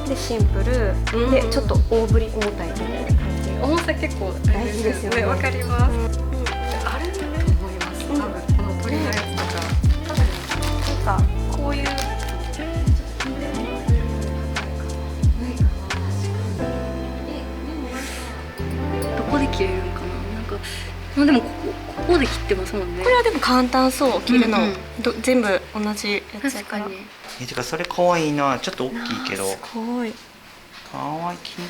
でシンプル、でちょっと大ぶり重たいみたいな感じ。重さ結構大事ですよね。わかります。あると思います。多分この鳥のやつとか。なんかこういうどこで切れるんかな。なんかまあでもここで切ってますもんね。これはでも簡単そう切るの、全部同じやつやから。確かに。てかそれ可愛いな。ちょっと大きいけどすごい。可愛い、綺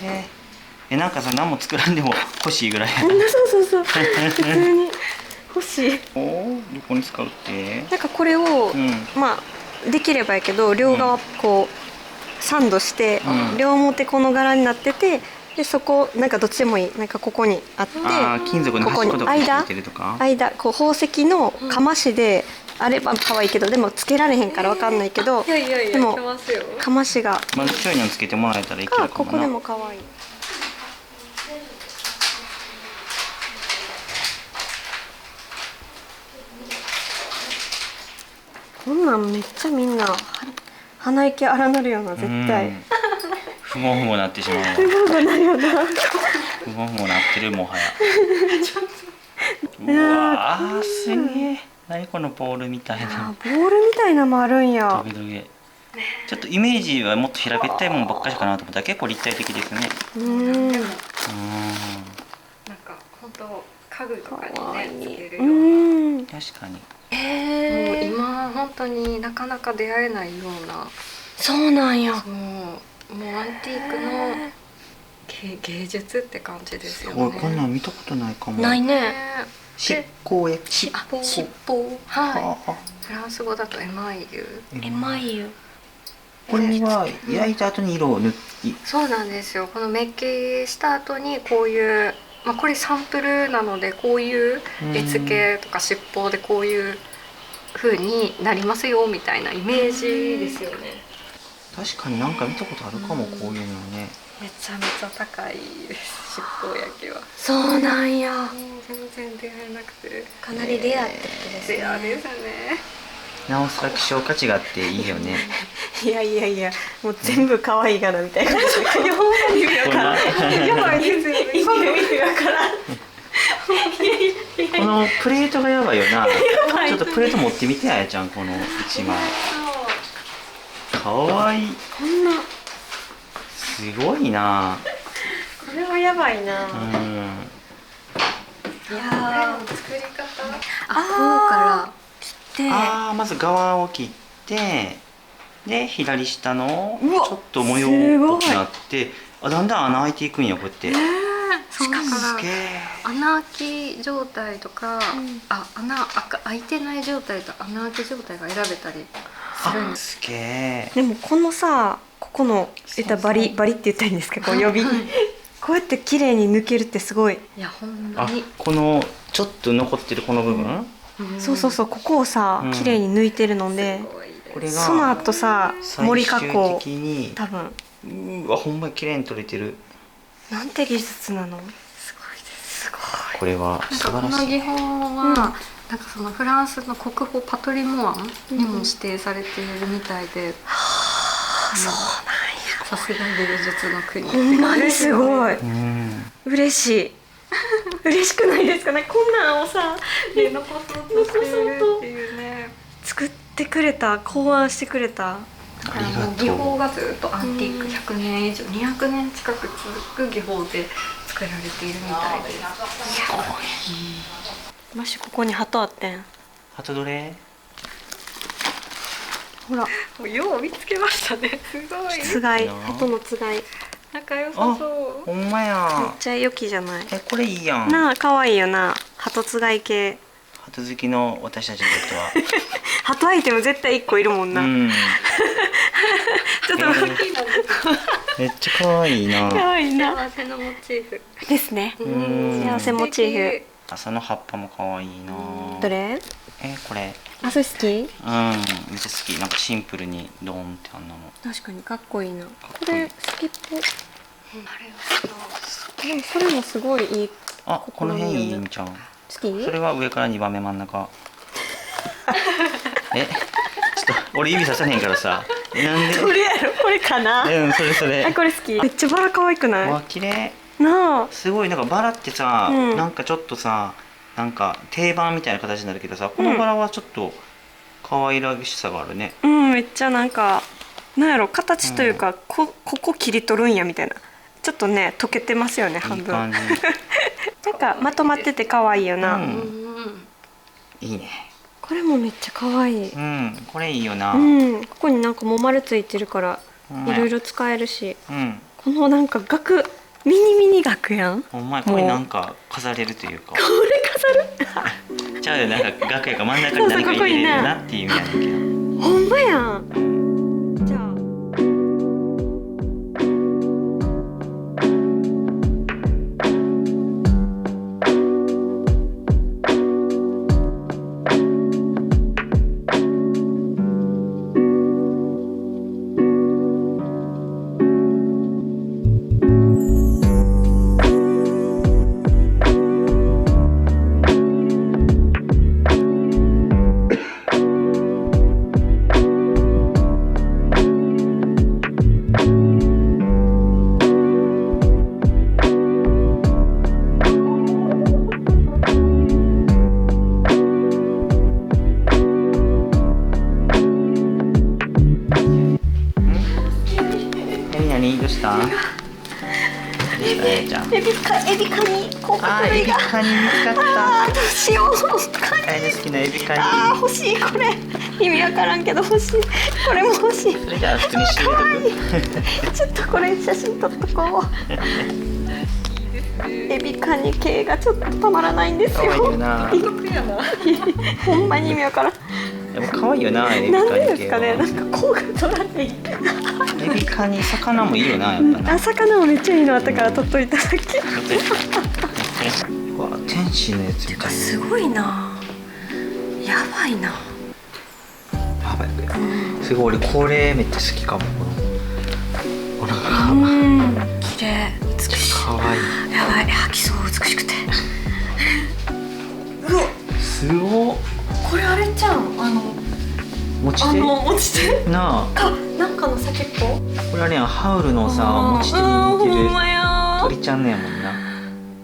麗。なんかさ、何も作らんでも欲しいぐらいやな。そう普通に欲しい。おお、どこに使うって？なんかこれを、まあできればやけど両側こうサンドして、両表この柄になってて、でそこなんかどっちでもいい、なんかここにあって、金属の端っことかについてるとか、間こう宝石のかましであれば可愛いけど、でもつけられへんからわかんないけど、でもかましがまずちょいにつけてもらえたらいけるかもな。ここでも可愛い。こんなんめっちゃみんな鼻息荒なるよな、絶対。ふもふもなってしまうわ。ふもふもなるよな。ふもふもなってる、もはや。うわー、すげえ。何このボールみたいな。ボールみたいなのもあるんや。トゲトゲ。ちょっとイメージはもっと平べったいものばっかりかなと思ったら結構立体的ですね。なんか本当家具とかにねつけるような。確かに。もう今本当になかなか出会えないような。そうなんや。もうアンティークの芸術って感じですよね。すごい、こんなん見たことないかも。ないね。尻尾や。尻尾。はい。フランス語だとエマイユ。エマイユ。これは焼いた後に色を塗って。そうなんですよ。このメッキした後にこういう、まあこれサンプルなのでこういう絵付けとか尻尾でこういう風になりますよみたいなイメージですよね。確かになんか見たことあるかも、こういうのね。めちゃめちゃ高いです、尻尾焼きは。そうなんや。全然出会えなくて。かなりレアってことですね。レアですね。なおさら希少価値があっていいよね。いや、もう全部可愛いがなみたいな。いや、ほんまに意味わからん。やばいですよ。今の意味わからん。このプレートがやばいよな。ちょっとプレート持ってみて、あやちゃん、この一枚。かわいい。こんな。すごいな。これはやばいな。いや作り方。こうから。まず側を切って、で左下のちょっと模様大きくなって、だんだん穴開いていくんや、こうやって。しかも穴開き状態とか、穴開いてない状態と穴開き状態が選べたりするんです。すげえ。でもこのさ、ここのバリって言ったらいいんですか、こう予備。こうやって綺麗に抜けるってすごい。いや、ほんまに。このちょっと残ってるこの部分。そうここをさ綺麗に抜いてるので、その後さ森加工多分。うわ、ほんまに綺麗に取れてる。なんて技術なの。すごいです。すごい。これは素晴らしい。この技法はなんかそのフランスの国宝パトリモアンにも指定されているみたいで。そうなんや。さすが芸術の国。ほんまにすごい。嬉しい。嬉しくないですかね、こんなんをさ残そうとしているっていうね。作ってくれた、考案してくれた。だからもう技法がずっとアンティーク100年以上200年近く続く技法で作られているみたいです。すごい。マシここに鳩あってん。鳩どれ？ほら。もうよう見つけましたね。すごい。つがい、鳩のつがい。仲良さそう。ほんまや。めっちゃ良きじゃない。これいいやん。なあ、可愛いよな。鳩つがい系。鳩好きの私たちにとっては。鳩アイテム絶対1個いるもんな。ちょっとめっちゃ可愛いな。可愛いな。幸せのモチーフですね。幸せモチーフ。朝の葉っぱも可愛いな。どれ？これ。あ、それ好き？めっちゃ好き。なんかシンプルにドーンってあんなの。確かにかっこいいな。これ好きっぽい。なるほど。でもこれもすごいいい。この辺いいんちゃう？好き？それは上から2番目真ん中。ちょっと俺指ささへんからさ。なんでこれやろ、これかな。うん、それそれ。あ、これ好き。めっちゃバラ可愛くない？わ、綺麗。なあ。すごい、なんかバラってさ、うんなんかちょっとさ、なんか定番みたいな形になるけどさ、このバラはちょっと可愛らしさがあるね。うん、めっちゃなんかなんやろ、形というか、ここ切り取るんやみたいな。ちょっとね溶けてますよね、半分。いい感じ。なんかまとまってて可愛いよな。うんうんいいね。これもめっちゃ可愛い。うん、これいいよな。うん、ここになんかも丸ついてるからほんまやいろいろ使えるし、うん。このなんか額ミニミニ額やん。お前これなんか飾れるというか。これ飾る。じゃあなんか楽屋が真ん中に何か入れれるなっていう意味やねんけど。ほんまやん。じゃあ。何どうした？どうしたあやちゃん。エビカニ甲あー、エビカニ見つかった。あーどうしよう。あやの好きなエビカニ。あー欲しい、これ意味わからんけど欲しい。これも欲しい。それじゃあ普通に締めとく。ちょっとこれ写真撮っとこう。エビカニ系がちょっとたまらないんですよ。可愛いよな。ほんまに意味わからん。でも可愛いよな、エビカニなんで系ですかね、は。なんか甲が取られていい。エビカニ、魚もいいよな、やっぱな。あ、魚もめっちゃいいのあったから撮っといただけ。うわ、天使のやつみたいな。すごいな。やばいな。やばい。すごい、俺これめっちゃ好きかも。この綺麗、美しい。可愛い。やばい、吐きそう、美しくて。すごっ。これあれちゃん、持ち手持ち手なあ。か、なんかの先っぽ。これあれやん、ハウルのさ、持ち手に似てるほんまや。鳥ちゃんのやもんな。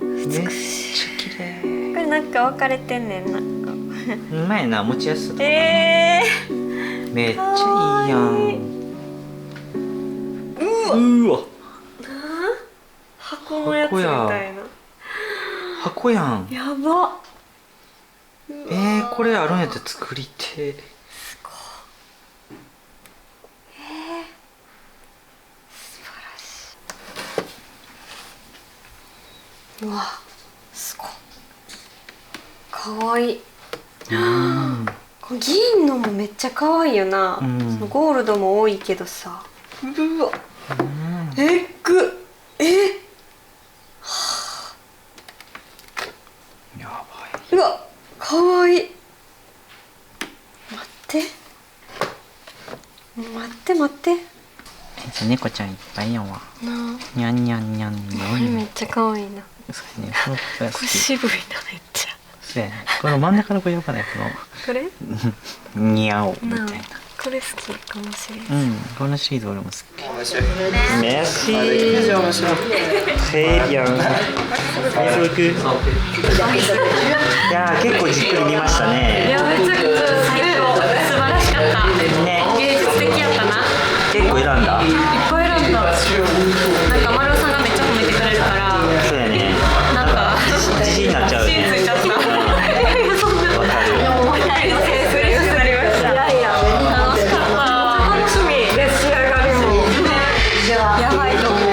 めっちゃ美しい。綺麗。これなんか分かれてんねん、なんか。うまいな、持ちやすさとか。えめっちゃいいやん。うわ。箱のやつみたいな。箱やん。やば。これあるんやったら作りて。うわ、すごい。可愛い。この銀のもめっちゃ可愛いよな。うんそのゴールドも多いけどさ。うわ。エッグ。やばい。うわ、可愛い。待って。猫ちゃんいっぱいやわ。なあ。にゃんにゃんにゃんにこれめっちゃ可愛いな。そうやね、この子が好これき。渋いな、めっちゃ。そうやね。この真ん中の子呼ばない、ここれ。のにゃおみたいな。これ好きかもしれない。うん、このシリーズ俺も好き。Merci. Très bien. いやー、結構じっくり見ましたね。めちゃくちゃ最高、素晴らしかったね、芸術的やったな。結構選んだ。いっぱい選んだ。なんか丸尾さんがめっちゃ褒めてくれるからそうやね。なんか自信になっちゃうね。ついちゃった。わかる。楽しかった。楽しみで仕上がりもやばいと思う。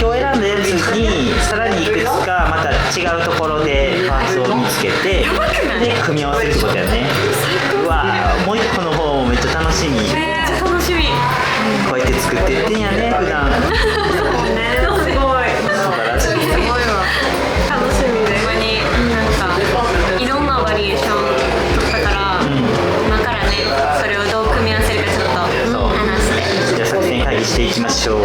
今日選んだやつにさらにいくつかまた違うところでパーツを見つけてで組み合わせるってことやね。うわー、もう一個の方もめっちゃ楽しみ。めっちゃ楽しみ。こうやって作ってってんやね、普段。すごい。素晴らしい。すごいわ。楽しみで。ほんまになんかいろんなバリエーション取ったから、今からねそれをどう組み合わせるかちょっと話して。じゃあ作戦会議していきましょう。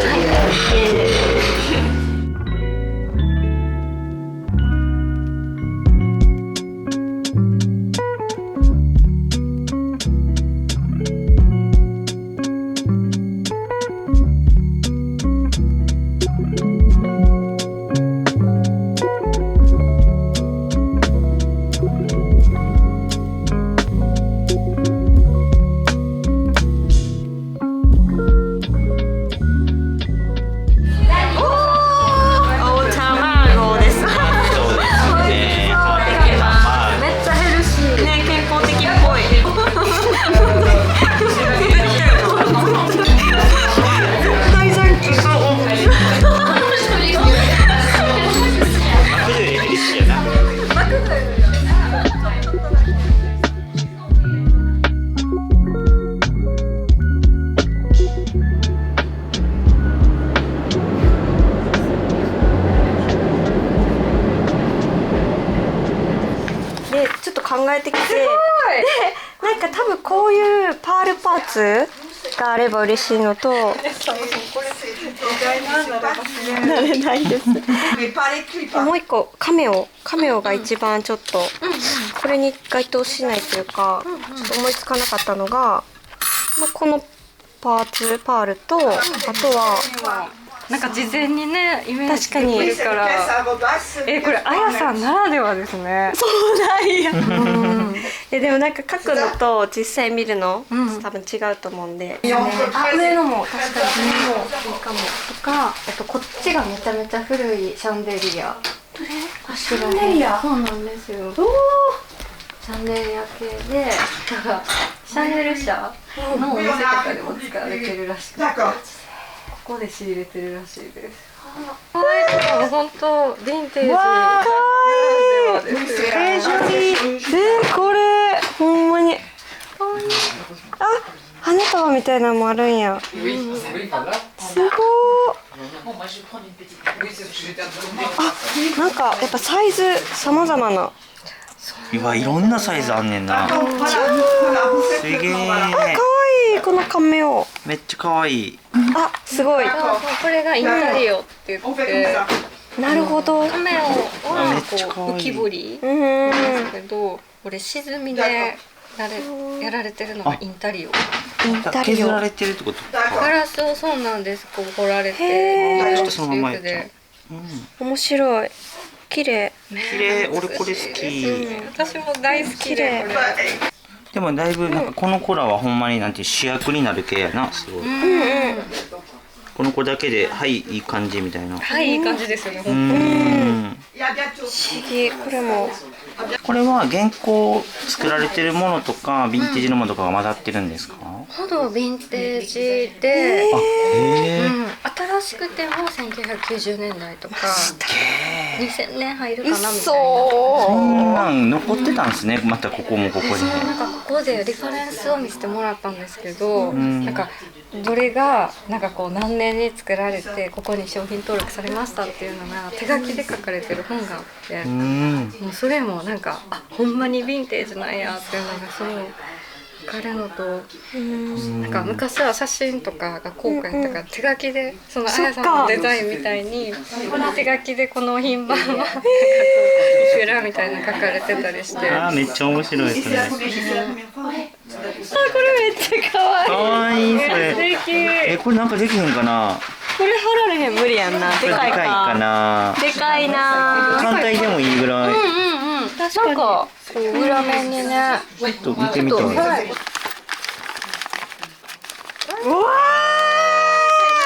考えてきて、でなんか多分こういうパールパーツがあれば嬉しいのと、なれないです。もう一個カメオが一番ちょっとこれに該当しないというか、ちょっと思いつかなかったのが、まあ、このパールと、あとはなんか事前にねイメージで確かにきるから、これあやさんならではですね。そうなんや。でもなんか書くのと実際見るの、多分違うと思うんで、上のも確かに上もいいかもとか、こっちがめちゃめちゃ古いシャンデリア。シャンデリア。そうなんですよ。シャンデリア系で、なんかシャンデル社のお店とかでも使われてるらしくて、ここで仕入れてるらしいです。可愛い。本当ヴィンテージ。わー、かわいい。これほんまに。あ、花束みたいなのもあるんや。すごい。あ、なんかやっぱサイズ様々な。いろんなサイズあんねんな。すげえ。可愛い、このカメオ。めっちゃ可愛い。あ、すごい。これがインタリオって言って、なるほど。カメオはこう浮き彫りなんですけど、これ沈みでやられてるのがインタリオ。削られてるってことガか。ラスをそうなんです。こう彫られて、ちょっとそのままやった。面白い。綺麗。綺麗。俺これ好き。私も大好きでこれ。でもだいぶなんかこの子らはほんまになんて主役になる系やな、すごい。この子だけではいいい感じみたいな。はい、いい感じですよね。不思議。これは現行作られてるものとかヴィンテージのものとかが混ざってるんですか？ほぼヴィンテージで、新しくても1990年代とか2000年入るかなみたいな。そんなん残ってたんですね。またここもここに。なんかここでリファレンスを見せてもらったんですけど、なんかどれがなんかこう何年に作られてここに商品登録されましたっていうのが手書きで書かれてる本があって、もうそれもなんかほんまにヴィンテージなんやっていうのがそう分かるのと、なんか昔は写真とかが高価やったから手書きでそのあやさんのデザインみたいに手書きでこの品番はなんかこういくらみたいな書かれてたりして、めっちゃ面白いですね。これめっちゃ可愛い。可愛いそれ。これなんかできへんかな。これ貼られへん無理やんな。でかいかな。でかいな。単体でもいいぐらい。確かに。こう裏面にね、ちょっと見てみたい。うわ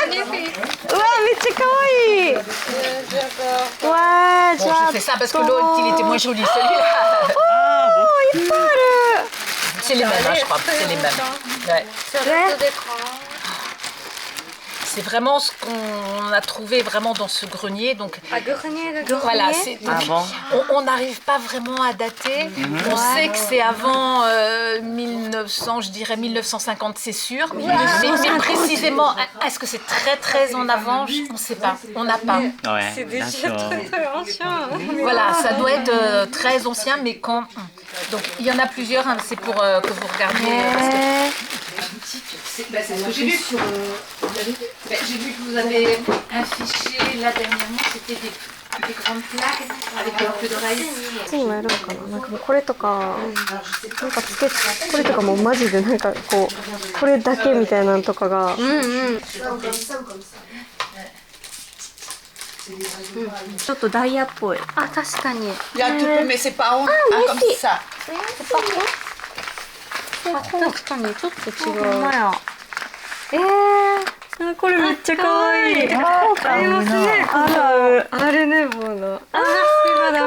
ー。めっちゃ可愛い。わー、じゃあ。C'est ça parce que l'autre il était moins joli celui-là. いっぱいある。 C'est les mêmes, hein, je crois. C'est les mêmes. Ouais. C'est vraiment ce qu'on a trouvé vraiment dans ce grenier. Donc voilà, on n'arrive pas vraiment à dater. On sait que c'est avant 1900, je dirais 1950, c'est sûr. Mais précisément, est-ce que c'est très très en avant? On ne sait pas. On n'a pas. C'est déjà très ancien. Voilà, ça doit être très ancien, mais quand... Donc il y en a plusieurs, hein, c'est pour que vous regardiez. C'est ce que j'ai vu sur... j'ai vu que vous avez affiché là dernièrement, c'était des grandes plaques avec un peu de rails. こっちにもやるのかな。なんかもうこれとか、なんかこれとかもうマジでなんかこうこれだけみたいなのとかが。ちょっとダイヤっぽい。あ、確かに。Il y a un peu, mais c'est pas comme ça. 確かにちょっと違う。ほんまや。これめっちゃ可愛い。ありますね。あるね、ボーの。可愛い。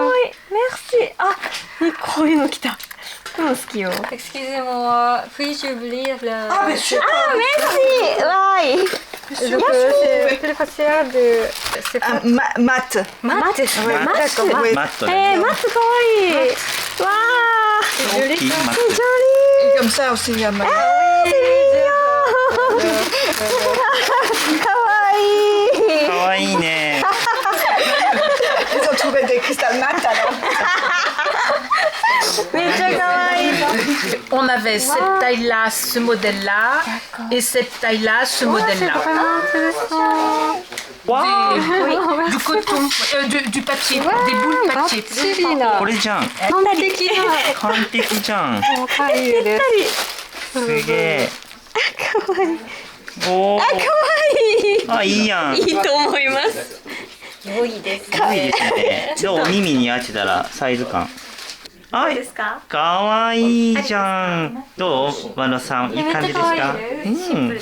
メルシー。こういうの来た。これも好きよ。Excusez-moi, puis-je ouvrir la... Ah, mais je... merci. Why? C'est plus facile de... C'est pas... Mat. Mat. Matt マット可愛い。わあ。大きいマット。 Comme ça aussi, il y a ma... 可愛いね。 Ils ont trouvé des cristal mat alors. め On avait cette taille-là, ce modèle-là, et cette taille-là, ce modèle-là. Du coton, du papier, des boules papier. これじゃん。完璧じゃん。すげえ。おお。あ、いいやん。いいと思います。良いですすごいですね。どう耳に当てたらサイズ感。あ、ですか？かわいいじゃん。どう、和野さん、いい感じですか？うん。めっ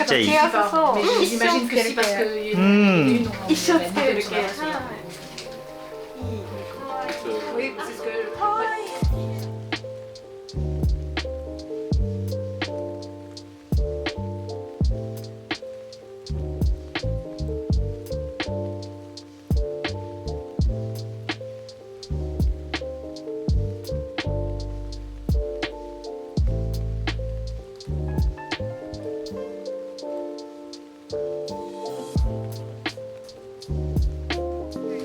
ちゃいい。Mais j'imagine que si parce que うん。一生つける系。 oui, c'est ce que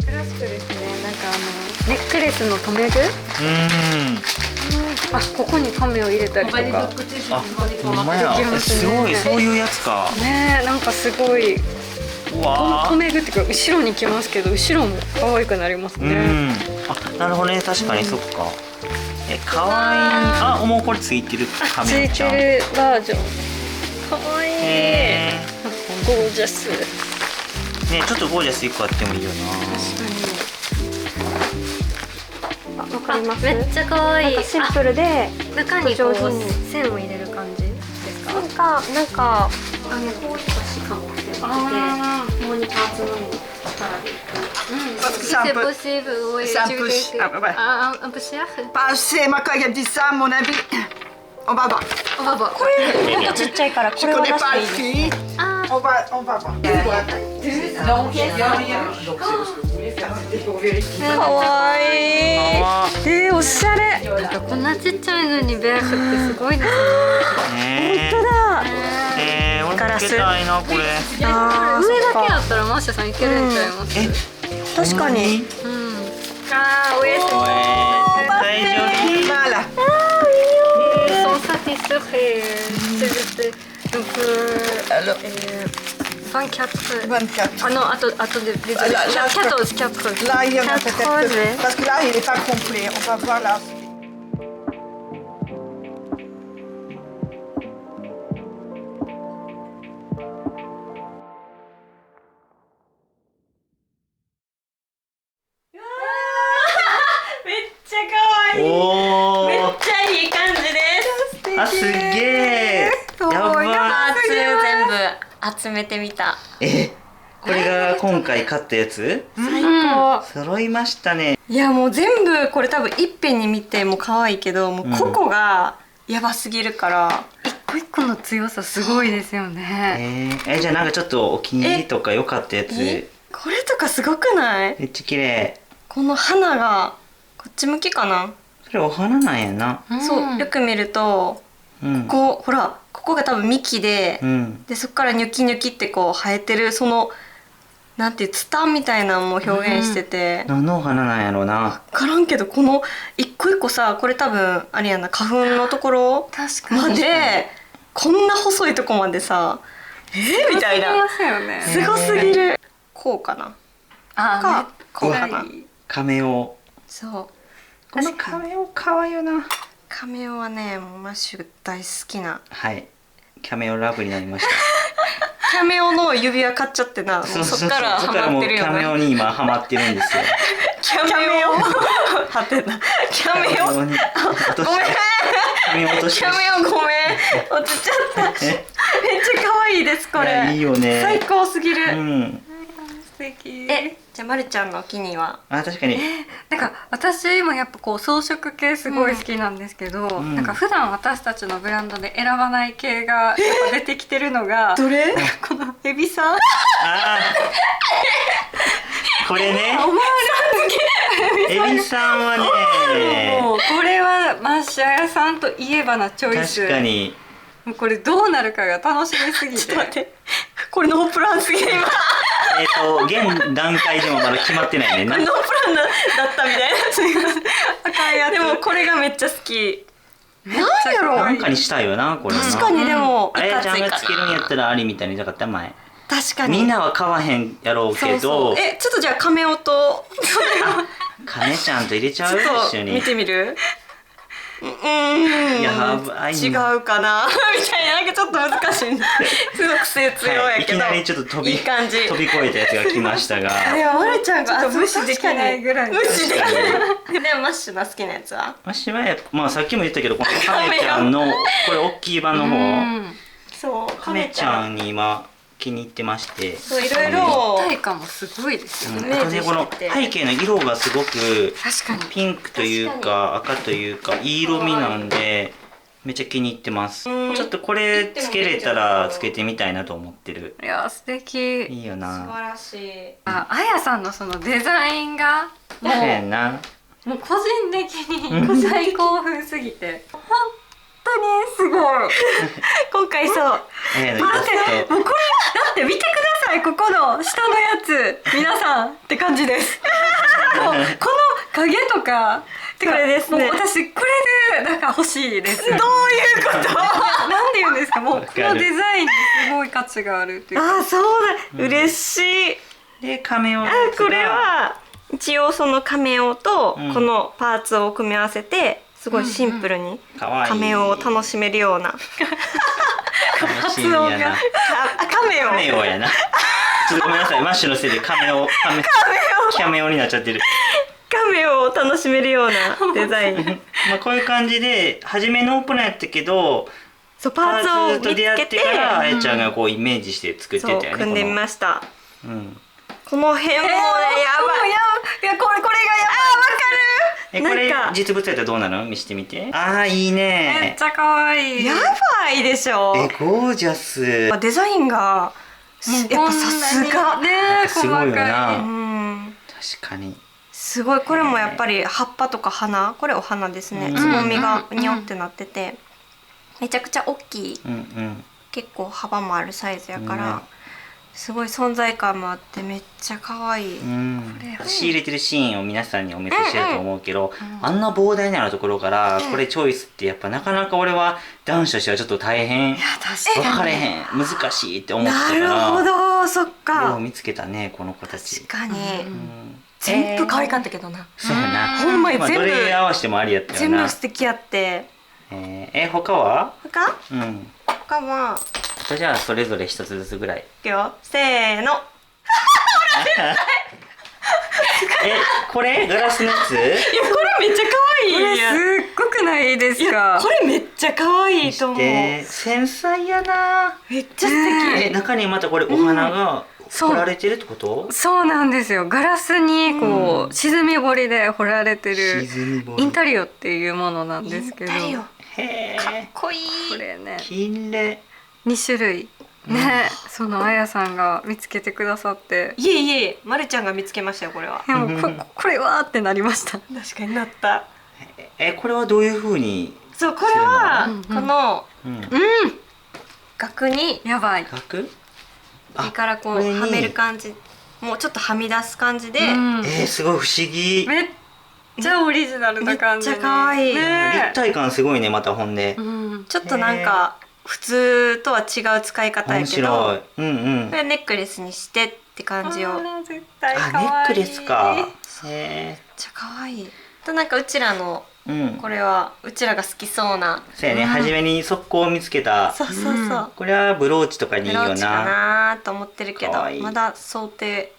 クラシックですね。なんかネックレスの留め具、あ、ここに亀を入れたりとか。あ、ほんまや。すごい、そういうやつか。ねえ、なんかすごい。うわ留め具っていうか後ろに来ますけど、後ろも可愛くなりますうね。ん。あ、なるほどね。確かにそっか。かわいい。あ、もうこれついてる。つ亀ちゃん。いてるバージョン。可愛い。ゴージャス。ね、ちょっとゴージャス一個あってもいいよな。あ、わかります？めっちゃ可愛い。なんかシンプルで、中にこう上手に線を入れる感じですか？なんかこうとかしかもってて、モニターつのみからでいく。C'est possible, oui. C'est un Tu peu veux ch- que- ah, ouais. un peu cher. Pas assez, moi quand il a dit ça, à mon avis, on va voir. On va voir. もっとちっちゃいからこ Je れは connais 出し pas て le いいです。 prix, Ah, on va voir. donc il y a rien. Donc c'est ce que vous voulez faire, c'était pour vérifier. かわいい。おしゃれ。こんなちっちゃいのにベアフってすごいですね。本当だ。俺もつけたいな、これ。あね。上だけだったらマーシャさんいけるんちゃいます？確かに。うん。あー、上大丈夫。 Voilà. Ils sont satisfaits. Donc, Alors, 24. 24. Ah non, attendez, désolé. Là, 14. Là, il y en a 14, peut-être. Parce que là, il n'est pas complet. On va voir là. めっちゃ可愛い。おお。めっちゃいい感じです。あ、すげえ。やばい。パーツ全部集めてみた。これが今回買ったやつ？最高。揃いましたね。いやもう全部これ多分いっぺんに見ても可愛いけど、もう個々がやばすぎるから。一個一個の強さすごいですよね。じゃあなんかちょっとお気に入りとか良かったやつ。これとかすごくない？めっちゃ綺麗。この花がこっち向きかな？それお花なんやな。そう、よく見ると、ここほら、ここが多分幹で、でそこからニョキニョキってこう生えてるそのなんていうツタンみたいなのも表現してて、何のお花なんやろうな。分からんけどこの一個一個さ、これ多分あれやな、花粉のところ確かに。までこんな細いとこまでさ、みたいな、すごすぎる。こうかな。あ、こうかな。カメオ。そう。このカメオ可愛いよな。カメオはね、もうマッシュ大好きな。はい。カメオラブになりました。カメオの指輪買っちゃってな、もうそっからハマってるよカメな。オに今ハマってるんですよ。キャメオはてな。キャメオごめん。カメオ落としてキャメオごめん。落ちちゃった。めっちゃ可愛いですこいやれ。いいよね。最高すぎる。素敵。じゃあまるちゃんのお気に入りは？あ、確かに。なんか私もやっぱこう装飾系すごい好きなんですけど、なんか普段私たちのブランドで選ばない系がやっぱ出てきてるのがどれ？このエビさん。これね。エビさんはね。もうこれはマッシャー屋さんといえばなチョイス。確かに。もうこれどうなるかが楽しみすぎて。ちょっと待って。これノープランすぎる。現段階でもまだ決まってないねんな。ノープランだったみたいな。すいません。赤いやつ。でもこれがめっちゃ好き。なんやろ。なんかにしたいよな、これな。確かにでもあやちゃんがつけるんやったらありみたいに言いたかった前。確かに。みんなは買わへんやろうけど。そうちょっとじゃあカメオと亀ちゃんと入れちゃうちょっ一緒に。と見てみる？やばい。違うかなみたいな、なんかちょっと難しい。すごく癖強やけど。いきなりちょっと飛びいい感じ。越えたやつが来ましたが。いや、まるちゃんが無視できないぐらい。無視できない。でもマッシュの好きなやつは？マッシュはまあさっきも言ったけど、この亀ちゃんのこれ大きい版の方。そう。亀ちゃんに今気に入ってまして。そういろいろ。立体感もすごいですよね。あとねこの背景の色がすごく確かにピンクというか赤というかいい色味なんで。めっちゃ気に入ってます。ちょっとこれつけれたらつけてみたいなと思ってる。いや素敵。いいよな。素晴らしい。あやさんのそのデザインがもそうやな。う個人的に最興奮すぎて本当にすごい。今回そう。もうこれだって見てください、ここの下のやつ皆さんって感じです。もうこの影とかこれですね。もう私これでなんか欲しいです。どういうことなんて言うんですか、もうこのデザインにすごい価値があるっていうか。あ、そうだ。嬉しい。でカメオのやつがこれは一応そのカメオとこのパーツを組み合わせてすごいシンプルにカメオを楽しめるような発音がカメオカメオやな。ちょっとごめんなさい、マッシュのせいでカメオになっちゃってる。カメオを楽しめるようなデザイン。まあこういう感じで初めノープランやったけど、そうパーツを見つと出会けっててからあやちゃんがこうイメージして作ってたよね。そう組んでみました。このこの辺もね、やばい。いやこれがやばい。わかる。これなんか実物やったらどうなの？見せてみて。ああいいね。めっちゃ可愛い。やばいでしょ。ゴージャス。デザインがやっぱさすがね、すごいよな。うん確かに。すごい。これもやっぱり葉っぱとか花、これお花ですね。つぼみがにょってなってて、めちゃくちゃ大きい。結構幅もあるサイズやから、すごい存在感もあってめっちゃ可愛い。仕入れてるシーンを皆さんにお見せしてると思うけど、あんな膨大なところからこれチョイスってやっぱなかなか俺は男子としてはちょっと大変。分かれへん、難しいって思ってたから。なるほど、そっか。よう見つけたねこの子たち。確かに。全部可愛かったけどな。そうやな。ほんまに全部どれ合わせてもありやったよな。全部素敵やって。他は？他？他は。じゃあそれぞれ一つずつぐらい。いくよ。せーの。これガラスのやつ？いやこれめっちゃ可愛い。これすっごくないですか？これめっちゃ可愛いと思う。繊細やな。めっちゃ素敵。中にまたこれお花が彫られてるってこと？そうなんですよ。ガラスにこう沈み彫りで彫られてるインタリオっていうものなんですけど。インタリオ。へえ。かっこいい。これね。きれい。2種類。ね、そのあやさんが見つけてくださって。いえいえ、まるちゃんが見つけましたよこれは。でもこれはってなりました。確かになった。これはどういう風に？そう、これはこの額にやばい。額？上からこうはめる感じ、もうちょっとはみ出す感じで。すごい不思議。めっちゃオリジナルな感じ。めっちゃ可愛い。立体感すごいね、またほんで。ちょっとなんか普通とは違う使い方やけど、これネックレスにしてって感じを。絶対可愛い。ネックレスか。めっちゃ可愛い。となんかうちらのこれはうちらが好きそうな。そうやね、初めに速攻見つけた。そうそうそう。これはブローチとかにいいよな。ブローチかなと思ってるけど、まだ想定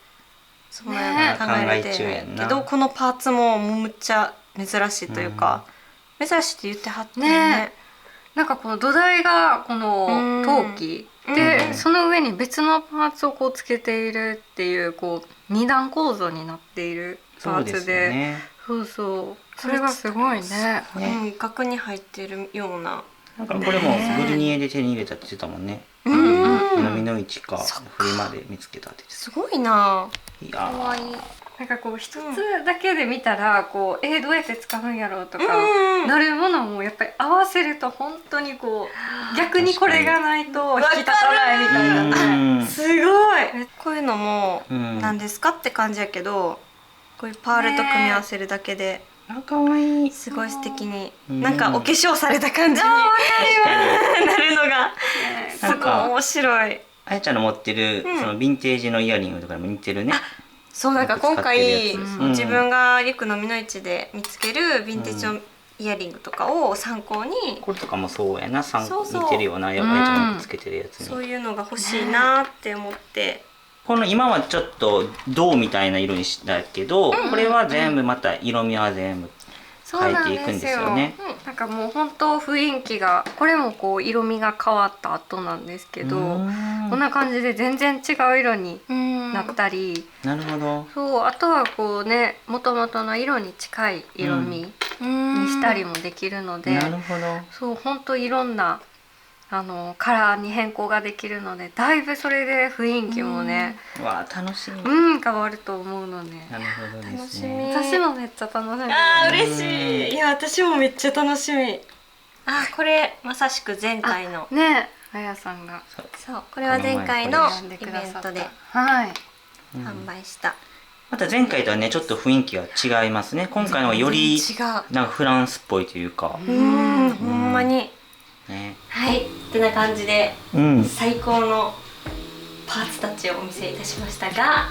そんな考えられてないけど、このパーツもむっちゃ珍しいというか、珍しいって言ってはってね。なんかこの土台がこの陶器で、その上に別のパーツをこうつけているっていうこう二段構造になっているパーツで、そうそう、それがすごいね。額に入ってるような。なんかこれもグルニエで手に入れたって言ってたもんね。南の市かフリマで見つけたって。すごいな。いや可愛い。なんかこう一つだけで見たらこうどうやって使うんやろうとかなるものもやっぱり合わせると本当にこう逆にこれがないと引き立たないみたいな。すごい。こういうのも何ですかって感じやけど、こういうパールと組み合わせるだけで、かわいい。すごい素敵に、なんかお化粧された感じになるのがすごい面白い。あやちゃんの持ってるそのヴィンテージのイヤリングとかにも似てるね。そう、なんか今回使ってるやつ自分がリクの美の市で見つけるヴィンテージのイヤリングとかを参考に、これとかもそうやな、そうそう似てるようなあやちゃんがつけてるやつに。そういうのが欲しいなって思って。この今はちょっと銅みたいな色にしたけど、これは全部また色味は全部変えていくんですよね。なんかもう本当雰囲気が、これもこう色味が変わった後なんですけど、こんな感じで全然違う色になったり、なるほど。そう、あとはこうね、元々の色に近い色味にしたりもできるので、なるほど。そう、本当いろんなカラーに変更ができるので、だいぶそれで雰囲気もね、わあ楽しみ。変わると思うので。なるほどですね。私もめっちゃ楽しみ。嬉しい。いや、私もめっちゃ楽しみ。これまさしく前回のね、あやさんがそう、これは前回のイベントで販売した。また前回とはねちょっと雰囲気が違いますね。今回のはよりなんかフランスっぽいというか。ほんまに。はい、ってな感じで、最高のパーツたちをお見せいたしましたが、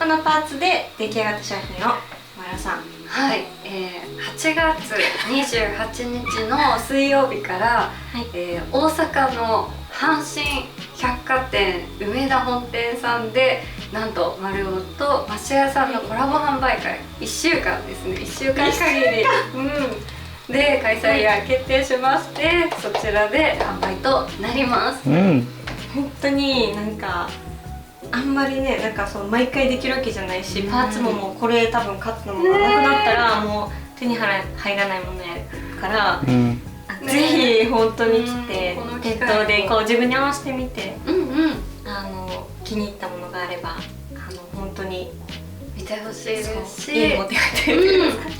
このパーツで出来上がった商品を前田さん。はい、8月28日の水曜日から、大阪の阪神百貨店梅田本店さんで、なんと丸尾とマシヤさんのコラボ販売会、1週間ですね、1週間限りで開催が決定しまして、そちらで販売となります。本当になんかあんまりね、なんかそう毎回できるわけじゃないし、パーツももうこれ多分勝つのもなくなったらもう手に入らないものやから、ぜひ本当に来て店頭でこう自分に合わせてみて、気に入ったものがあれば本当に見てほしいですし、家に持って帰ってください。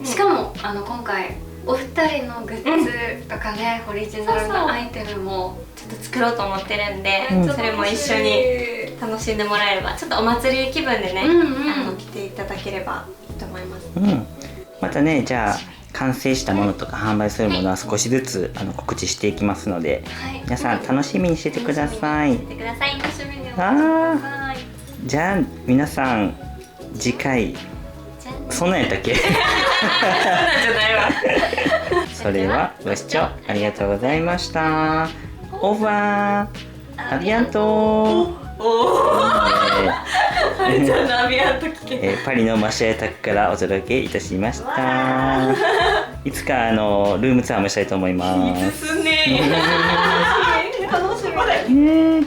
しかも今回お二人のグッズとかね、オリジナルのアイテムもちょっと作ろうと思ってるんで、それも一緒に楽しんでもらえれば、ちょっとお祭り気分でね、来ていただければいいと思います。またね、じゃあ完成したものとか販売するものは少しずつ告知していきますので、皆さん楽しみにしててください。楽しみにお待ちください。じゃあ皆さん次回そんなんやったっけ？それはご視聴ありがとうございました。オーバー、アビアント。パリのマシアタックからお届けいたしました。いつかルームツアーもしたいと思います。いいですね。楽しみだね。